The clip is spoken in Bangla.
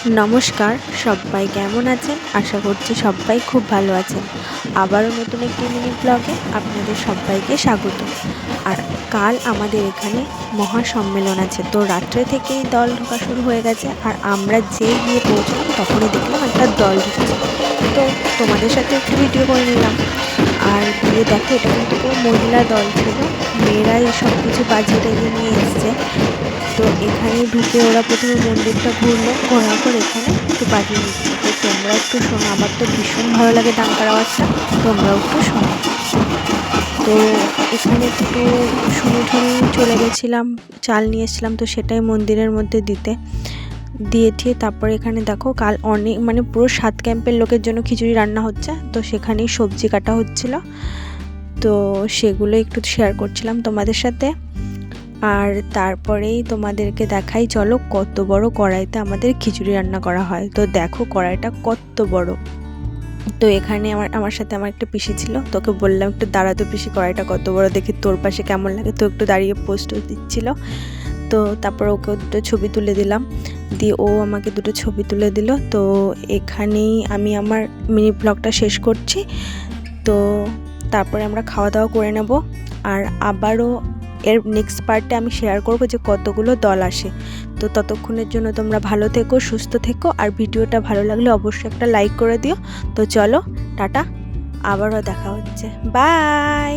নমস্কার, সবাই কেমন আছেন? আশা করছি সবাই খুব ভালো আছেন। আবারও নতুন একটি মিনি ব্লগে আপনাদের সবাইকে স্বাগত। আর কাল আমাদের এখানে মহাসম্মেলন আছে, তো রাত্রে থেকেই দল ঢোকা শুরু হয়ে গেছে। আর আমরা যেই গিয়ে পৌঁছলাম তখনই দেখলাম একটা দল ঢুকছে। তো তোমাদের সাথে একটু ভিডিও করে নিলাম। আর গিয়ে দেখো, এটা কিন্তু পুরো মহিলা দল ছিল, মেয়েরাই সব কিছু বাজিয়ে টাজিয়ে নিয়ে এসছে। তো এখানে ঢুকে ওরা প্রথমে মন্দিরটা ঘুরলো, ঘোরার পর এখানে একটু বাজিয়ে নিচ্ছে। তো তোমরা একটু শোনো, আমার তো ভীষণ ভালো লাগে ডাঙ্কার আওয়াজটা, তোমরাও একটু শোনো। তো এখানে একটু শুনে ঠুনে চলে গেছিলাম, চাল নিয়ে এসেছিলাম, তো সেটাই মন্দিরের মধ্যে দিয়ে ঠিক তারপরে এখানে দেখো কাল অনেক পুরো 7 ক্যাম্পের লোকের জন্য খিচুড়ি রান্না হচ্ছে। তো সেখানেই সবজি কাটা হচ্ছিল, তো সেগুলো একটু শেয়ার করছিলাম তোমাদের সাথে। আর তারপরেই তোমাদেরকে দেখাই, চলো কত বড় কড়াইতে আমাদের খিচুড়ি রান্না করা হয়। তো দেখো কড়াইটা কত বড়। তো এখানে আমার সাথে আমার একটা পিসি ছিল, তোকে বললাম একটু দাঁড়াতো পিসি, কড়াইটা কত বড় দেখি তোর পাশে কেমন লাগে। তো একটু দাঁড়িয়ে পোস্ট দিচ্ছিল। তো তারপর ওকে দুটো ছবি তুলে দিলাম, দিয়ে ও আমাকে দুটো ছবি তুলে দিল। তো এখানেই আমি আমার মিনি ব্লগটা শেষ করছি। তো তারপরে আমরা খাওয়া দাওয়া করে নেব। আর আবারও এর নেক্সট পার্টে আমি শেয়ার করব যে কতগুলো দল আসে। তো ততক্ষণের জন্য তোমরা ভালো থেকো, সুস্থ থেকো। আর ভিডিওটা ভালো লাগলে অবশ্যই একটা লাইক করে দিও। তো চলো টাটা, আবারও দেখা হচ্ছে, বাই।